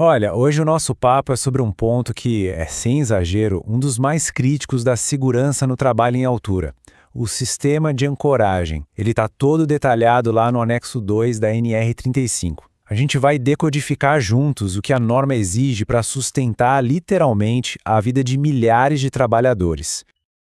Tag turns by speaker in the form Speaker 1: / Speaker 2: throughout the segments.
Speaker 1: Olha, hoje o nosso papo é sobre um ponto que é, sem exagero, um dos mais críticos da segurança no trabalho em altura. O sistema de ancoragem. Ele está todo detalhado lá no anexo 2 da NR35. A gente vai decodificar juntos o que a norma exige para sustentar literalmente a vida de milhares de trabalhadores.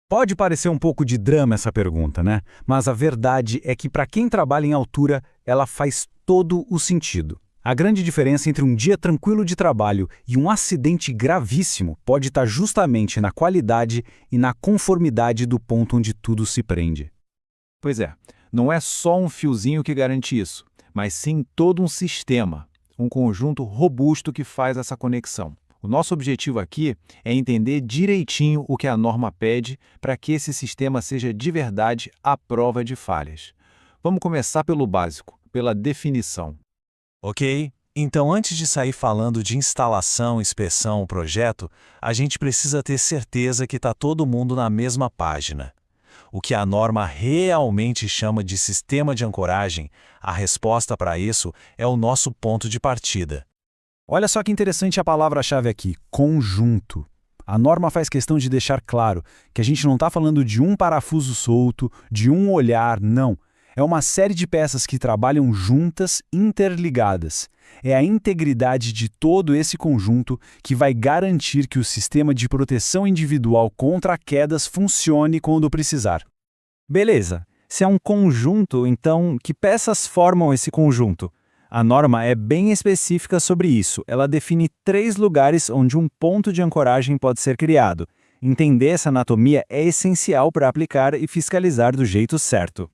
Speaker 2: Pode parecer um pouco de drama essa pergunta, né? Mas a verdade é que para quem trabalha em altura, ela faz todo o sentido. A grande diferença entre um dia tranquilo de trabalho e um acidente gravíssimo pode estar justamente na qualidade e na conformidade do ponto onde tudo se prende.
Speaker 3: Pois é, não é só um fiozinho que garante isso, mas sim todo um sistema, um conjunto robusto que faz essa conexão. O nosso objetivo aqui é entender direitinho o que a norma pede para que esse sistema seja de verdade à prova de falhas. Vamos começar pelo básico, pela definição.
Speaker 4: Ok? Então, antes de sair falando de instalação, inspeção, projeto, a gente precisa ter certeza que está todo mundo na mesma página. O que a norma realmente chama de sistema de ancoragem, a resposta para isso é o nosso ponto de partida.
Speaker 2: Olha só que interessante a palavra-chave aqui, conjunto. A norma faz questão de deixar claro que a gente não está falando de um parafuso solto, de um olhar, não. É uma série de peças que trabalham juntas, interligadas. É a integridade de todo esse conjunto que vai garantir que o sistema de proteção individual contra quedas funcione quando precisar. Beleza, se é um conjunto, então que peças formam esse conjunto? A norma é bem específica sobre isso. Ela define 3 lugares onde um ponto de ancoragem pode ser criado. Entender essa anatomia é essencial para aplicar e fiscalizar do jeito certo.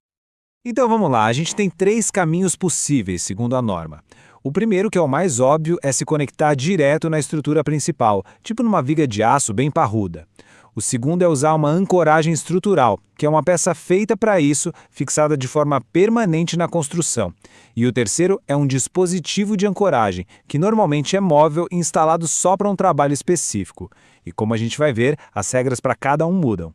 Speaker 3: Então vamos lá, a gente tem 3 caminhos possíveis, segundo a norma. O primeiro, que é o mais óbvio, é se conectar direto na estrutura principal, tipo numa viga de aço bem parruda. O segundo é usar uma ancoragem estrutural, que é uma peça feita para isso, fixada de forma permanente na construção. E o terceiro é um dispositivo de ancoragem, que normalmente é móvel e instalado só para um trabalho específico. E como a gente vai ver, as regras para cada um mudam.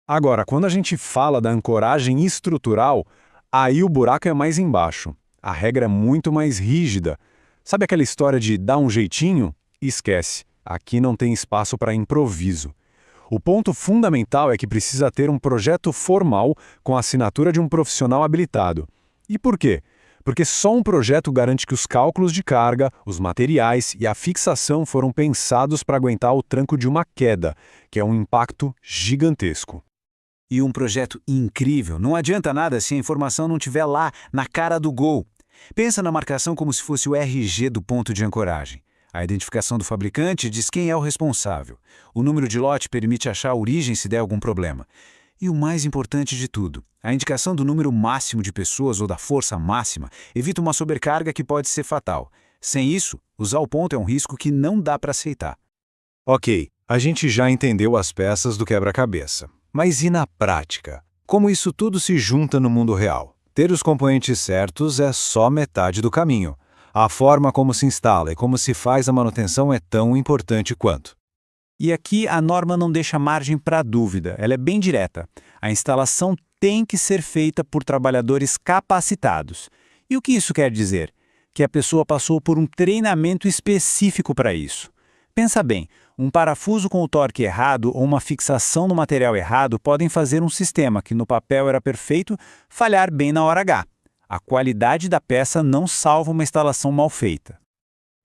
Speaker 2: Agora, quando a gente fala da ancoragem estrutural, aí o buraco é mais embaixo. A regra é muito mais rígida. Sabe aquela história de dar um jeitinho? Esquece. Aqui não tem espaço para improviso. O ponto fundamental é que precisa ter um projeto formal com a assinatura de um profissional habilitado. E por quê? Porque só um projeto garante que os cálculos de carga, os materiais e a fixação foram pensados para aguentar o tranco de uma queda, que é um impacto gigantesco.
Speaker 5: E um projeto incrível. Não adianta nada se a informação não estiver lá, na cara do gol. Pensa na marcação como se fosse o RG do ponto de ancoragem. A identificação do fabricante diz quem é o responsável. O número de lote permite achar a origem se der algum problema. E o mais importante de tudo, a indicação do número máximo de pessoas ou da força máxima evita uma sobrecarga que pode ser fatal. Sem isso, usar o ponto é um risco que não dá para aceitar.
Speaker 1: Ok, a gente já entendeu as peças do quebra-cabeça. Mas e na prática? Como isso tudo se junta no mundo real? Ter os componentes certos é só metade do caminho. A forma como se instala e como se faz a manutenção é tão importante quanto.
Speaker 5: E aqui a norma não deixa margem para dúvida, ela é bem direta. A instalação tem que ser feita por trabalhadores capacitados. E o que isso quer dizer? Que a pessoa passou por um treinamento específico para isso. Pensa bem, um parafuso com o torque errado ou uma fixação no material errado podem fazer um sistema que no papel era perfeito falhar bem na hora H. A qualidade da peça não salva uma instalação mal feita.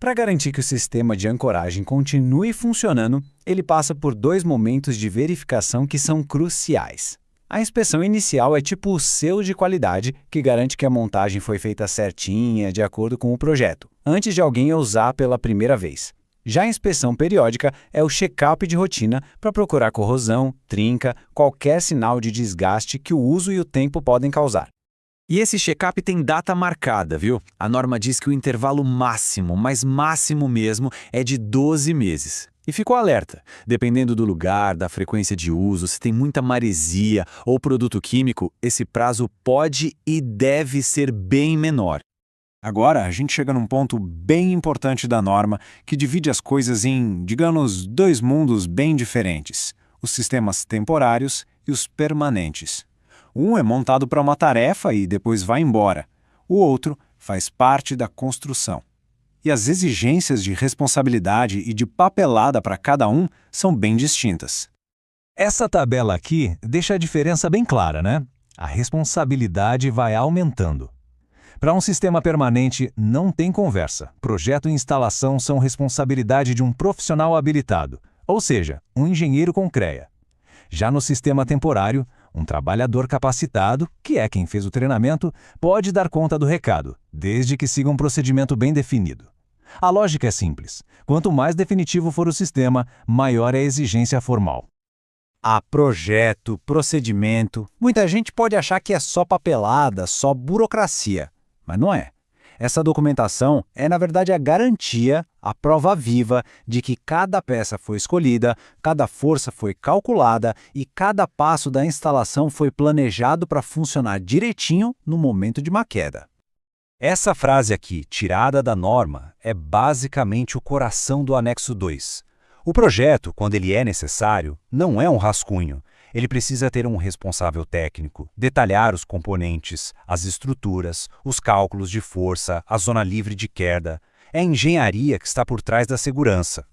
Speaker 5: Para garantir que o sistema de ancoragem continue funcionando, ele passa por 2 momentos de verificação que são cruciais. A inspeção inicial é tipo o selo de qualidade, que garante que a montagem foi feita certinha, de acordo com o projeto, antes de alguém a usar pela primeira vez. Já a inspeção periódica é o check-up de rotina para procurar corrosão, trinca, qualquer sinal de desgaste que o uso e o tempo podem causar. E esse check-up tem data marcada, viu? A norma diz que o intervalo máximo, mas máximo mesmo, é de 12 meses. E ficou alerta, dependendo do lugar, da frequência de uso, se tem muita maresia ou produto químico, esse prazo pode e deve ser bem menor.
Speaker 2: Agora, a gente chega num ponto bem importante da norma que divide as coisas em, digamos, 2 mundos bem diferentes: os sistemas temporários e os permanentes. Um é montado para uma tarefa e depois vai embora. O outro faz parte da construção.
Speaker 5: E as exigências de responsabilidade e de papelada para cada um são bem distintas.
Speaker 4: Essa tabela aqui deixa a diferença bem clara, né? A responsabilidade vai aumentando. Para um sistema permanente, não tem conversa. Projeto e instalação são responsabilidade de um profissional habilitado, ou seja, um engenheiro com CREA. Já no sistema temporário, um trabalhador capacitado, que é quem fez o treinamento, pode dar conta do recado, desde que siga um procedimento bem definido. A lógica é simples. Quanto mais definitivo for o sistema, maior é a exigência formal.
Speaker 5: Projeto, procedimento. Muita gente pode achar que é só papelada, só burocracia. Mas não é. Essa documentação é, na verdade, a garantia, a prova viva de que cada peça foi escolhida, cada força foi calculada e cada passo da instalação foi planejado para funcionar direitinho no momento de uma queda.
Speaker 2: Essa frase aqui, tirada da norma, é basicamente o coração do anexo 2. O projeto, quando ele é necessário, não é um rascunho. Ele precisa ter um responsável técnico, detalhar os componentes, as estruturas, os cálculos de força, a zona livre de queda. É a engenharia que está por trás da segurança.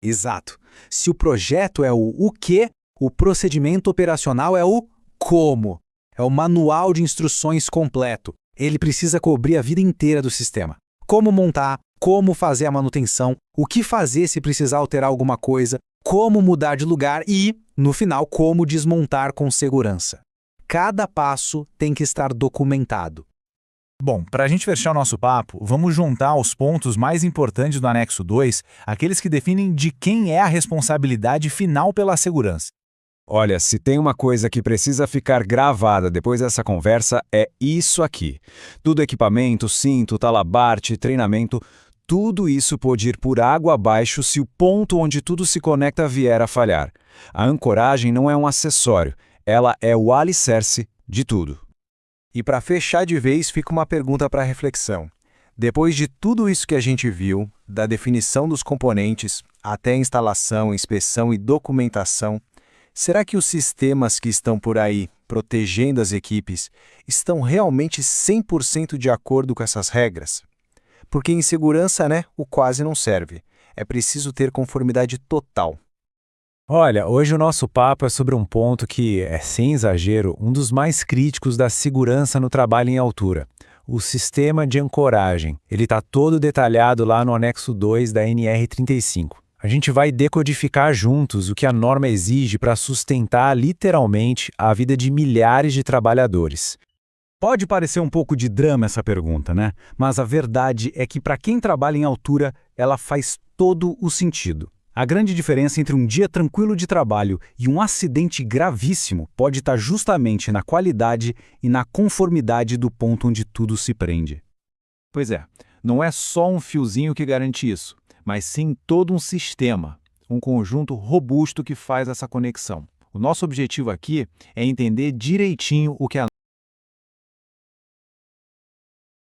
Speaker 3: Exato. Se o projeto é o quê, o procedimento operacional é o como. É o manual de instruções completo. Ele precisa cobrir a vida inteira do sistema. Como montar, como fazer a manutenção, o que fazer se precisar alterar alguma coisa, como mudar de lugar e, no final, como desmontar com segurança. Cada passo tem que estar documentado.
Speaker 2: Bom, para a gente fechar o nosso papo, vamos juntar os pontos mais importantes do anexo 2, aqueles que definem de quem é a responsabilidade final pela segurança.
Speaker 1: Olha, se tem uma coisa que precisa ficar gravada depois dessa conversa, é isso aqui. Tudo equipamento, cinto, talabarte, treinamento, tudo isso pode ir por água abaixo se o ponto onde tudo se conecta vier a falhar. A ancoragem não é um acessório, ela é o alicerce de tudo.
Speaker 3: E para fechar de vez, fica uma pergunta para reflexão. Depois de tudo isso que a gente viu, da definição dos componentes, até a instalação, inspeção e documentação, será que os sistemas que estão por aí, protegendo as equipes, estão realmente 100% de acordo com essas regras? Porque em segurança, o quase não serve. É preciso ter conformidade total.
Speaker 1: Olha, hoje o nosso papo é sobre um ponto que é, sem exagero, um dos mais críticos da segurança no trabalho em altura. O sistema de ancoragem. Ele está todo detalhado lá no anexo 2 da NR35. A gente vai decodificar juntos o que a norma exige para sustentar literalmente a vida de milhares de trabalhadores.
Speaker 2: Pode parecer um pouco de drama essa pergunta, né? Mas a verdade é que para quem trabalha em altura, ela faz todo o sentido. A grande diferença entre um dia tranquilo de trabalho e um acidente gravíssimo pode estar justamente na qualidade e na conformidade do ponto onde tudo se prende.
Speaker 3: Pois é, não é só um fiozinho que garante isso, mas sim todo um sistema, um conjunto robusto que faz essa conexão. O nosso objetivo aqui é entender direitinho o que a